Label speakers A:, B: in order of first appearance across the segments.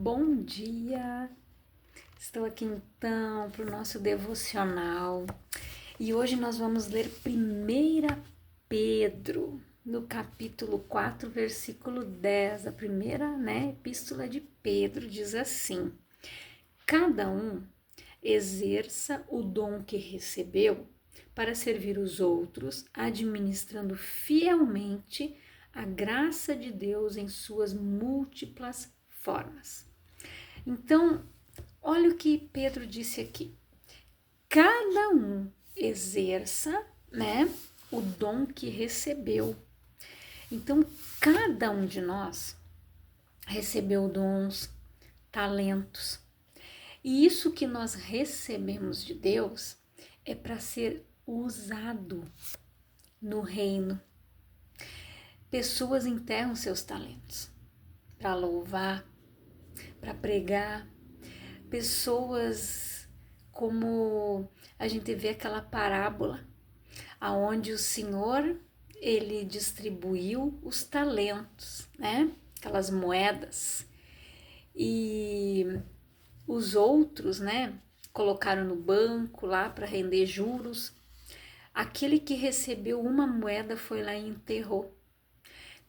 A: Bom dia! Estou aqui então para o nosso devocional e hoje nós vamos ler 1 Pedro, no capítulo 4, versículo 10. A primeira epístola de Pedro diz assim: Cada um exerça o dom que recebeu para servir os outros, administrando fielmente a graça de Deus em suas múltiplas formas. Então, olha o que Pedro disse aqui. Cada um exerça, o dom que recebeu. Então, cada um de nós recebeu dons, talentos. E isso que nós recebemos de Deus é para ser usado no reino. Pessoas enterram seus talentos para louvar, para pregar. Pessoas, como a gente vê aquela parábola aonde o Senhor ele distribuiu os talentos, aquelas moedas, e os outros, colocaram no banco lá para render juros. Aquele que recebeu uma moeda foi lá e enterrou.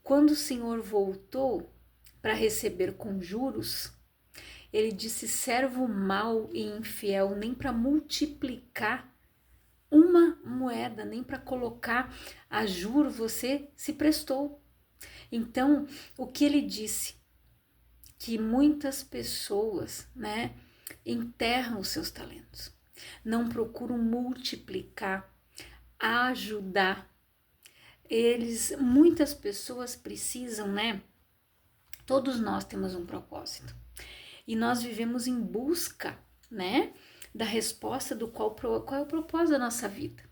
A: Quando o Senhor voltou para receber com juros, ele disse: servo mau e infiel, nem para multiplicar uma moeda, nem para colocar a juro você se prestou. Então, o que ele disse? Que muitas pessoas, enterram os seus talentos, não procuram multiplicar, ajudar. Muitas pessoas precisam, todos nós temos um propósito. E nós vivemos em busca, da resposta do qual é o propósito da nossa vida.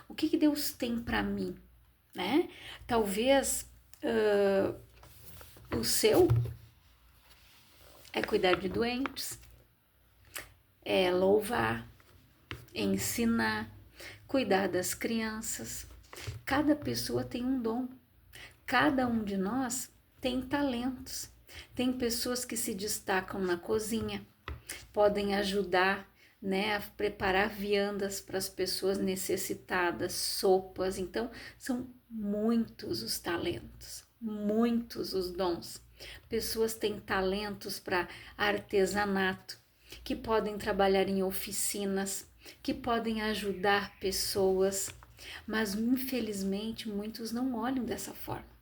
A: O que Deus tem para mim, Talvez o seu é cuidar de doentes, é louvar, é ensinar, cuidar das crianças. Cada pessoa tem um dom. Cada um de nós tem talentos. Tem pessoas que se destacam na cozinha, podem ajudar, a preparar viandas para as pessoas necessitadas, sopas. Então, são muitos os talentos, muitos os dons. Pessoas têm talentos para artesanato, que podem trabalhar em oficinas, que podem ajudar pessoas, mas infelizmente muitos não olham dessa forma.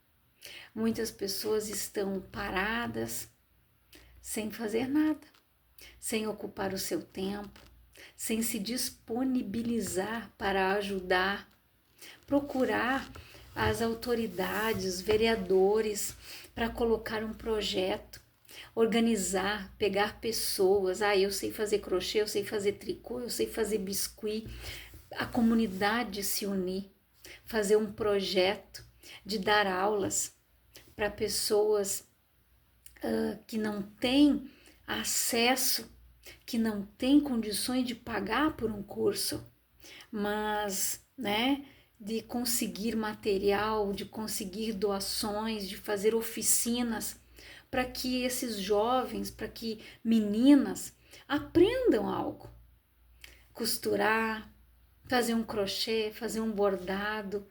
A: Muitas pessoas estão paradas, sem fazer nada, sem ocupar o seu tempo, sem se disponibilizar para ajudar, procurar as autoridades, os vereadores, para colocar um projeto, organizar, pegar pessoas. Eu sei fazer crochê, eu sei fazer tricô, eu sei fazer biscuit. A comunidade se unir, fazer um projeto de dar aulas para pessoas que não têm acesso, que não têm condições de pagar por um curso, mas, de conseguir material, de conseguir doações, de fazer oficinas, para que esses jovens, para que meninas aprendam algo. Costurar, fazer um crochê, fazer um bordado.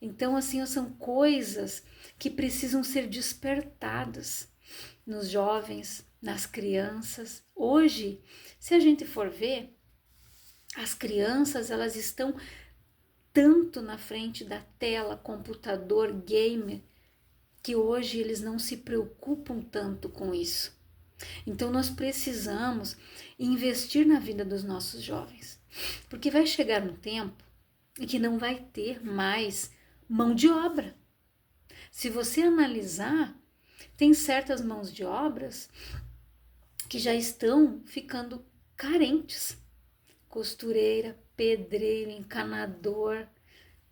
A: Então, assim, são coisas que precisam ser despertadas nos jovens, nas crianças. Hoje, se a gente for ver, as crianças, elas estão tanto na frente da tela, computador, gamer, que hoje eles não se preocupam tanto com isso. Então, nós precisamos investir na vida dos nossos jovens, porque vai chegar um tempo em que não vai ter mais mão de obra. Se você analisar, tem certas mãos de obras que já estão ficando carentes. Costureira, pedreiro, encanador,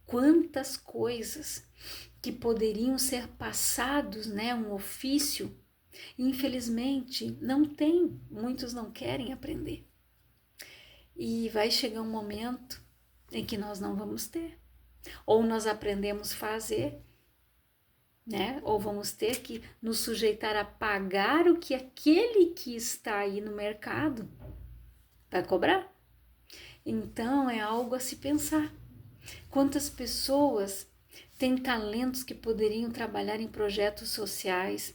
A: quantas coisas que poderiam ser passados, um ofício. Infelizmente, não tem, muitos não querem aprender. E vai chegar um momento em que nós não vamos ter. Ou nós aprendemos a fazer, né? Ou vamos ter que nos sujeitar a pagar o que aquele que está aí no mercado vai cobrar. Então é algo a se pensar. Quantas pessoas têm talentos que poderiam trabalhar em projetos sociais,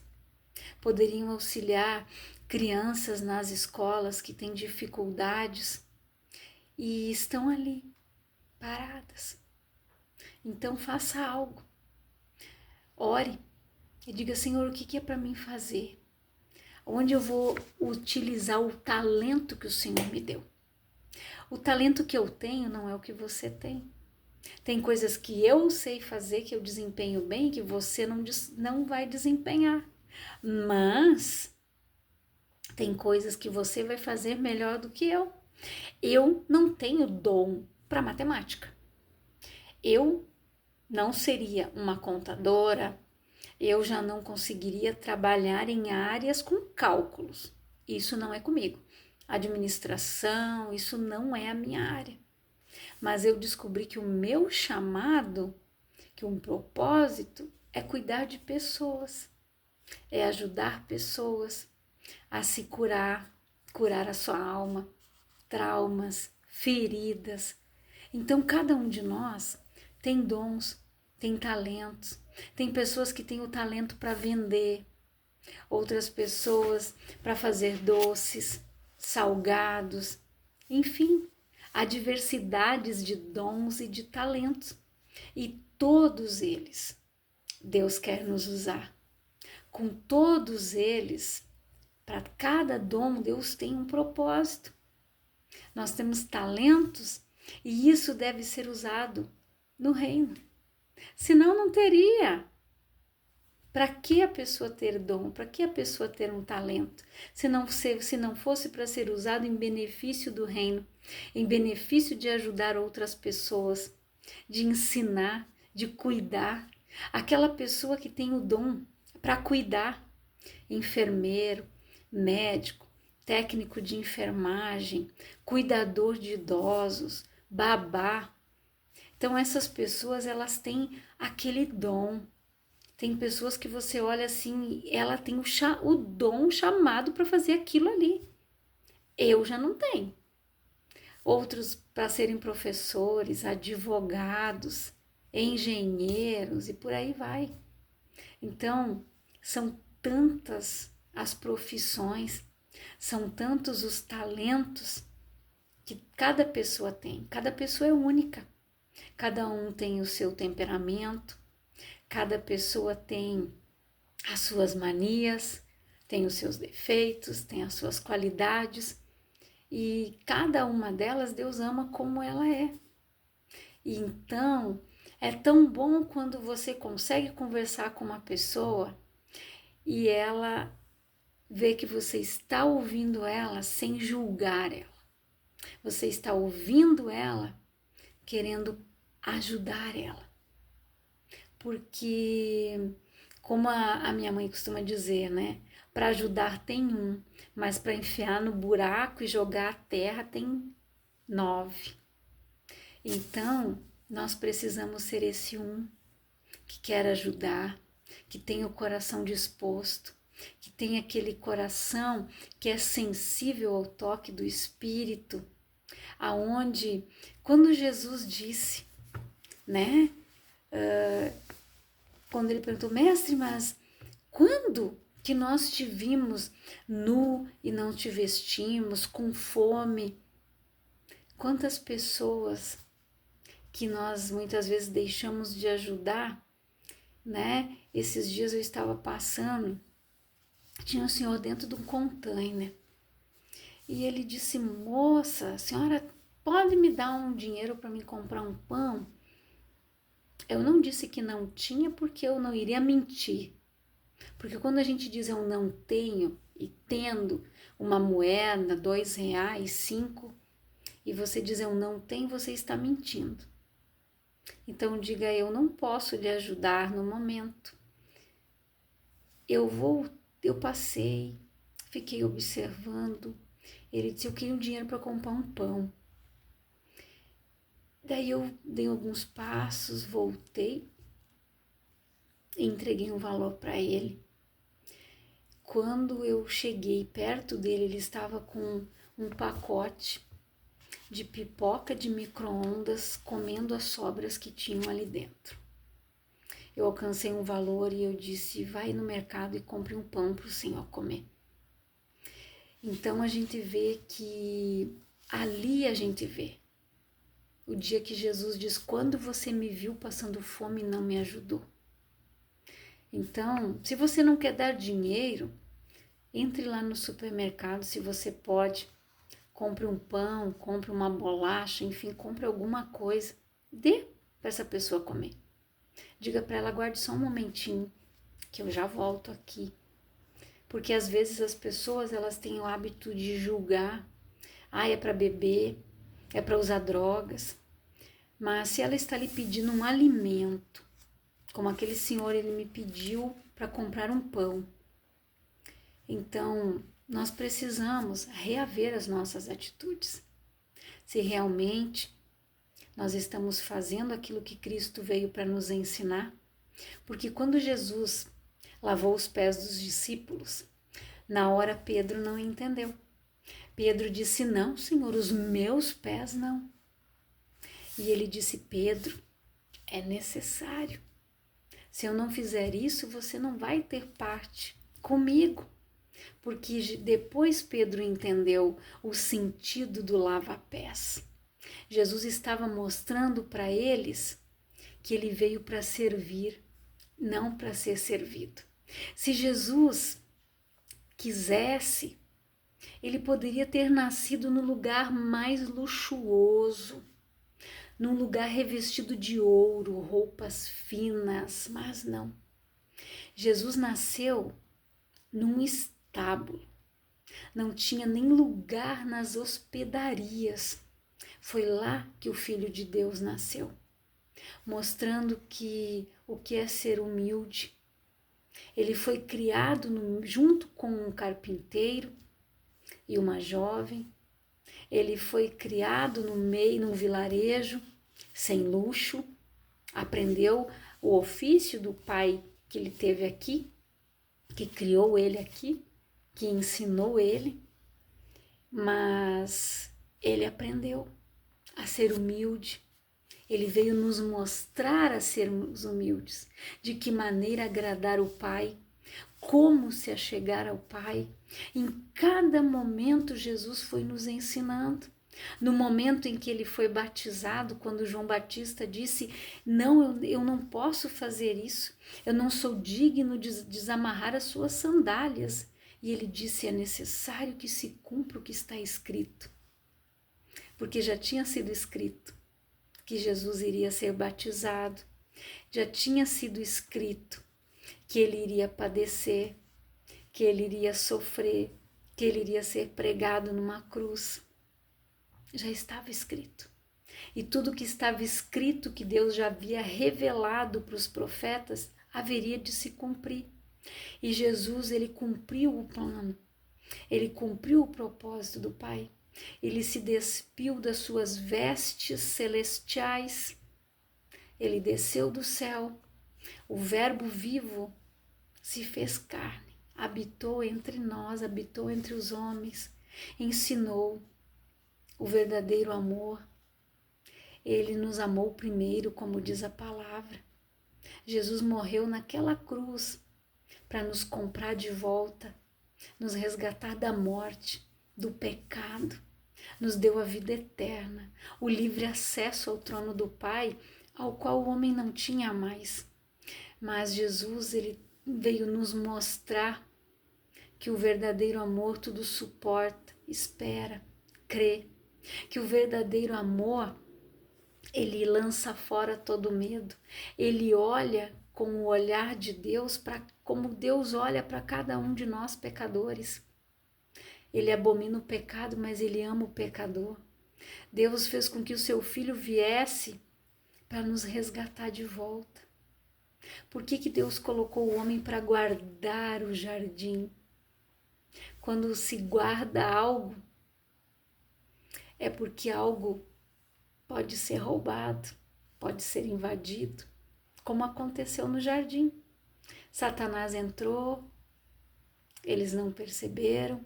A: poderiam auxiliar crianças nas escolas que têm dificuldades e estão ali paradas. Então faça algo. Ore e diga: Senhor, o que é para mim fazer? Onde eu vou utilizar o talento que o Senhor me deu? O talento que eu tenho não é o que você tem. Tem coisas que eu sei fazer, que eu desempenho bem, que você não vai desempenhar. Mas tem coisas que você vai fazer melhor do que eu. Eu não tenho dom para matemática. Eu não seria uma contadora, eu já não conseguiria trabalhar em áreas com cálculos. Isso não é comigo. Administração, isso não é a minha área. Mas eu descobri que o meu chamado, que um propósito é cuidar de pessoas, é ajudar pessoas a se curar a sua alma, traumas, feridas. Então cada um de nós tem dons, tem talentos. Tem pessoas que têm o talento para vender, outras pessoas para fazer doces, salgados, enfim, há diversidades de dons e de talentos. E todos eles, Deus quer nos usar. Com todos eles, para cada dom, Deus tem um propósito. Nós temos talentos e isso deve ser usado no reino. Senão não teria. Para que a pessoa ter dom? Para que a pessoa ter um talento? Se não fosse para ser usado em benefício do reino, em benefício de ajudar outras pessoas, de ensinar, de cuidar. Aquela pessoa que tem o dom para cuidar, enfermeiro, médico, técnico de enfermagem, cuidador de idosos, babá. Então essas pessoas, elas têm aquele dom. Tem pessoas que você olha assim, ela tem o dom chamado para fazer aquilo ali. Eu já não tenho. Outros para serem professores, advogados, engenheiros e por aí vai. Então, são tantas as profissões, são tantos os talentos que cada pessoa tem. Cada pessoa é única. Cada um tem o seu temperamento, cada pessoa tem as suas manias, tem os seus defeitos, tem as suas qualidades e cada uma delas Deus ama como ela é. E então é tão bom quando você consegue conversar com uma pessoa e ela vê que você está ouvindo ela sem julgar ela. Você está ouvindo ela querendo ajudar ela. Porque, como a minha mãe costuma dizer, né? Para ajudar tem um, mas para enfiar no buraco e jogar a terra tem 9. Então, nós precisamos ser esse um que quer ajudar, que tem o coração disposto, que tem aquele coração que é sensível ao toque do Espírito, aonde, quando Jesus disse, né? Quando ele perguntou: mestre, mas quando que nós te vimos nu e não te vestimos, com fome? Quantas pessoas que nós muitas vezes deixamos de ajudar, né? Esses dias eu estava passando, tinha um senhor dentro de um container e ele disse: moça, a senhora pode me dar um dinheiro para me comprar um pão? Eu não disse que não tinha porque eu não iria mentir. Porque quando a gente diz eu não tenho e tendo uma moeda, R$2, 5, e você diz eu não tenho, você está mentindo. Então diga: eu não posso lhe ajudar no momento. Eu passei, fiquei observando. Ele disse: eu queria um dinheiro para comprar um pão. Daí eu dei alguns passos, voltei e entreguei um valor para ele. Quando eu cheguei perto dele, ele estava com um pacote de pipoca de micro-ondas, comendo as sobras que tinham ali dentro. Eu alcancei um valor e eu disse, vai no mercado e compre um pão para o senhor comer. Então a gente vê que ali a gente vê o dia que Jesus diz, quando você me viu passando fome e não me ajudou. Então, se você não quer dar dinheiro, entre lá no supermercado, se você pode, compre um pão, compre uma bolacha, enfim, compre alguma coisa, dê para essa pessoa comer. Diga para ela, guarde só um momentinho, que eu já volto aqui. Porque às vezes as pessoas, elas têm o hábito de julgar, é para beber, é para usar drogas. Mas se ela está lhe pedindo um alimento, como aquele senhor, ele me pediu para comprar um pão. Então, nós precisamos reaver as nossas atitudes. Se realmente nós estamos fazendo aquilo que Cristo veio para nos ensinar. Porque quando Jesus lavou os pés dos discípulos, na hora Pedro não entendeu. Pedro disse, não, Senhor, os meus pés não. E ele disse, Pedro, é necessário. Se eu não fizer isso, você não vai ter parte comigo. Porque depois Pedro entendeu o sentido do lava-pés. Jesus estava mostrando para eles que ele veio para servir, não para ser servido. Se Jesus quisesse, ele poderia ter nascido no lugar mais luxuoso, num lugar revestido de ouro, roupas finas, mas não. Jesus nasceu num estábulo, não tinha nem lugar nas hospedarias. Foi lá que o Filho de Deus nasceu, mostrando que o que é ser humilde. Ele foi criado junto com um carpinteiro e uma jovem. Ele foi criado no meio, num vilarejo, sem luxo. Aprendeu o ofício do pai que ele teve aqui, que criou ele aqui, que ensinou ele. Mas ele aprendeu a ser humilde. Ele veio nos mostrar a sermos humildes, de que maneira agradar o Pai, como se achegar ao Pai. Em cada momento Jesus foi nos ensinando. No momento em que ele foi batizado, quando João Batista disse, não, eu não posso fazer isso, eu não sou digno de desamarrar as suas sandálias. E ele disse, é necessário que se cumpra o que está escrito. Porque já tinha sido escrito que Jesus iria ser batizado, já tinha sido escrito que ele iria padecer, que ele iria sofrer, que ele iria ser pregado numa cruz. Já estava escrito. E tudo que estava escrito, que Deus já havia revelado para os profetas, haveria de se cumprir. E Jesus, ele cumpriu o plano, ele cumpriu o propósito do Pai. Ele se despiu das suas vestes celestiais, ele desceu do céu, o Verbo vivo se fez carne, habitou entre nós, habitou entre os homens, ensinou o verdadeiro amor. Ele nos amou primeiro, como diz a palavra. Jesus morreu naquela cruz para nos comprar de volta, nos resgatar da morte, do pecado. Nos deu a vida eterna, o livre acesso ao trono do Pai, ao qual o homem não tinha mais. Mas Jesus, ele veio nos mostrar que o verdadeiro amor tudo suporta, espera, crê. Que o verdadeiro amor, ele lança fora todo medo. Ele olha com o olhar de Deus, como Deus olha para cada um de nós pecadores. Ele abomina o pecado, mas ele ama o pecador. Deus fez com que o seu filho viesse para nos resgatar de volta. Por que Deus colocou o homem para guardar o jardim? Quando se guarda algo, é porque algo pode ser roubado, pode ser invadido, como aconteceu no jardim. Satanás entrou, eles não perceberam.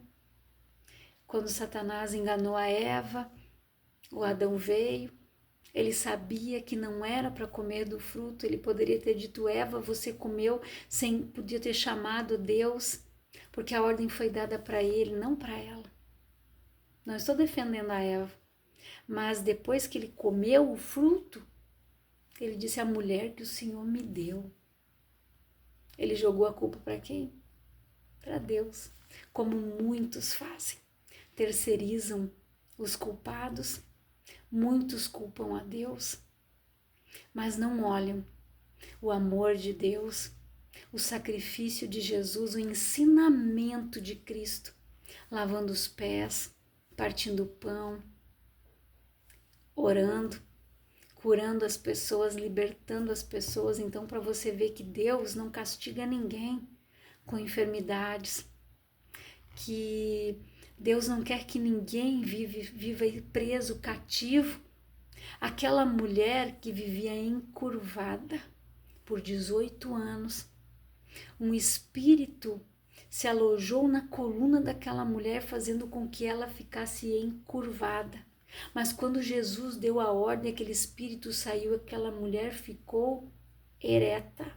A: Quando Satanás enganou a Eva, o Adão veio, ele sabia que não era para comer do fruto, ele poderia ter dito, Eva, você comeu, podia ter chamado Deus, porque a ordem foi dada para ele, não para ela. Não estou defendendo a Eva, mas depois que ele comeu o fruto, ele disse, a mulher que o Senhor me deu. Ele jogou a culpa para quem? Para Deus, como muitos fazem. Terceirizam os culpados, muitos culpam a Deus, mas não olham o amor de Deus, o sacrifício de Jesus, o ensinamento de Cristo, lavando os pés, partindo o pão, orando, curando as pessoas, libertando as pessoas. Então, para você ver que Deus não castiga ninguém com enfermidades, que Deus não quer que ninguém viva preso, cativo. Aquela mulher que vivia encurvada por 18 anos, um espírito se alojou na coluna daquela mulher, fazendo com que ela ficasse encurvada. Mas quando Jesus deu a ordem, aquele espírito saiu, aquela mulher ficou ereta,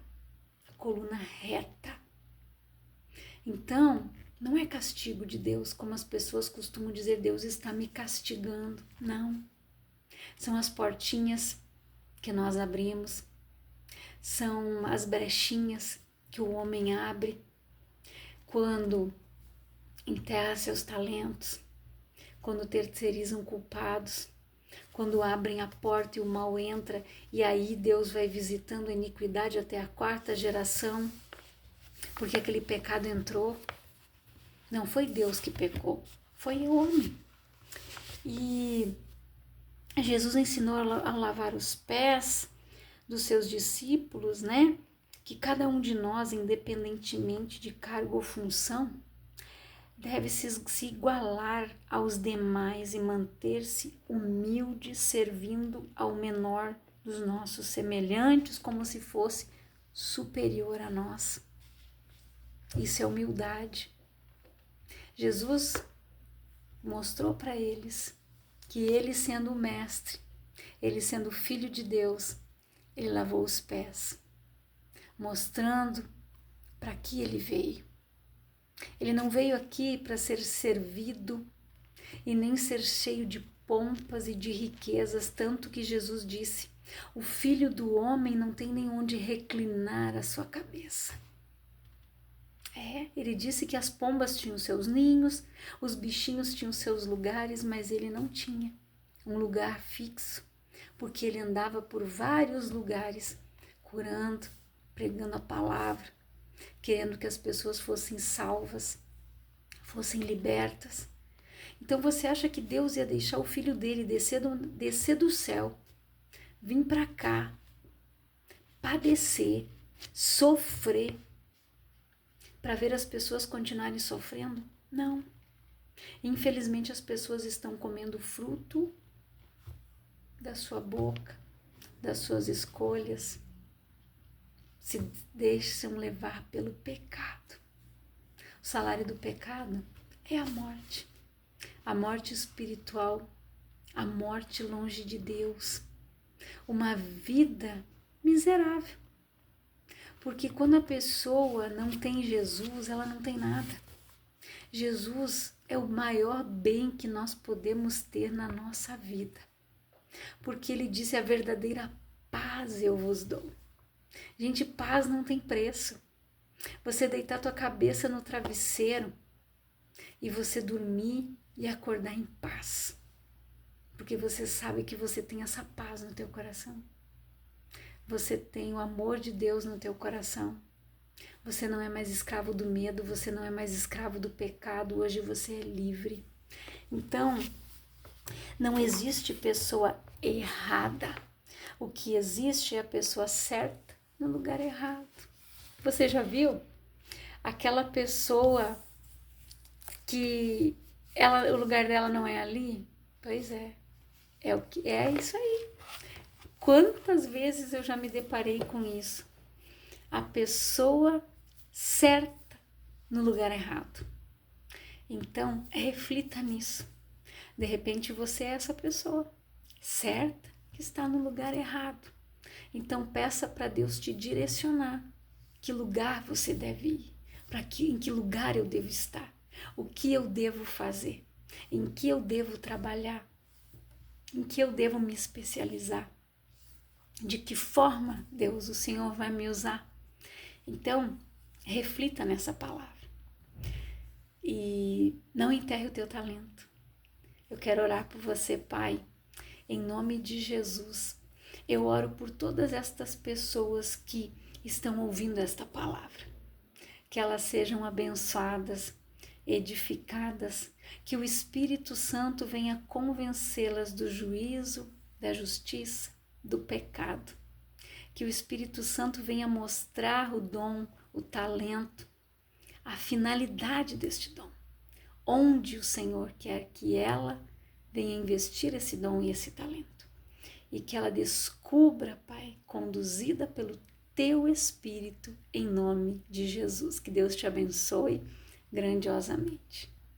A: a coluna reta. Então, não é castigo de Deus, como as pessoas costumam dizer, Deus está me castigando. Não. São as portinhas que nós abrimos, são as brechinhas que o homem abre quando enterra seus talentos, quando terceirizam culpados, quando abrem a porta e o mal entra, e aí Deus vai visitando a iniquidade até a 4ª geração, porque aquele pecado entrou. Não foi Deus que pecou, foi o homem. E Jesus ensinou a lavar os pés dos seus discípulos, né? Que cada um de nós, independentemente de cargo ou função, deve se igualar aos demais e manter-se humilde, servindo ao menor dos nossos semelhantes, como se fosse superior a nós. Isso é humildade. Jesus mostrou para eles que ele, sendo o mestre, ele sendo filho de Deus, ele lavou os pés, mostrando para que ele veio. Ele não veio aqui para ser servido e nem ser cheio de pompas e de riquezas, tanto que Jesus disse, o filho do homem não tem nem onde reclinar a sua cabeça. Ele disse que as pombas tinham seus ninhos, os bichinhos tinham seus lugares, mas ele não tinha um lugar fixo, porque ele andava por vários lugares, curando, pregando a palavra, querendo que as pessoas fossem salvas, fossem libertas. Então você acha que Deus ia deixar o filho dele descer do céu, vir para cá, padecer, sofrer, para ver as pessoas continuarem sofrendo? Não. Infelizmente as pessoas estão comendo fruto da sua boca, das suas escolhas, se deixam levar pelo pecado. O salário do pecado é a morte espiritual, a morte longe de Deus, uma vida miserável. Porque quando a pessoa não tem Jesus, ela não tem nada. Jesus é o maior bem que nós podemos ter na nossa vida. Porque ele disse, a verdadeira paz eu vos dou. Gente, paz não tem preço. Você deitar tua cabeça no travesseiro e você dormir e acordar em paz. Porque você sabe que você tem essa paz no teu coração. Você tem o amor de Deus no teu coração. Você não é mais escravo do medo, você não é mais escravo do pecado, hoje você é livre. Então, não existe pessoa errada. O que existe é a pessoa certa no lugar errado. Você já viu? Aquela pessoa que o lugar dela não é ali? Pois é. É isso aí. Quantas vezes eu já me deparei com isso? A pessoa certa no lugar errado. Então, reflita nisso. De repente você é essa pessoa certa que está no lugar errado. Então peça para Deus te direcionar. Que lugar você deve ir? Em que lugar eu devo estar? O que eu devo fazer? Em que eu devo trabalhar? Em que eu devo me especializar? De que forma, Deus, o Senhor vai me usar? Então, reflita nessa palavra. E não enterre o teu talento. Eu quero orar por você, Pai, em nome de Jesus. Eu oro por todas estas pessoas que estão ouvindo esta palavra. Que elas sejam abençoadas, edificadas, que o Espírito Santo venha convencê-las do juízo, da justiça, do pecado. Que o Espírito Santo venha mostrar o dom, o talento, a finalidade deste dom. Onde o Senhor quer que ela venha investir esse dom e esse talento. E que ela descubra, Pai, conduzida pelo Teu Espírito, em nome de Jesus. Que Deus te abençoe grandiosamente.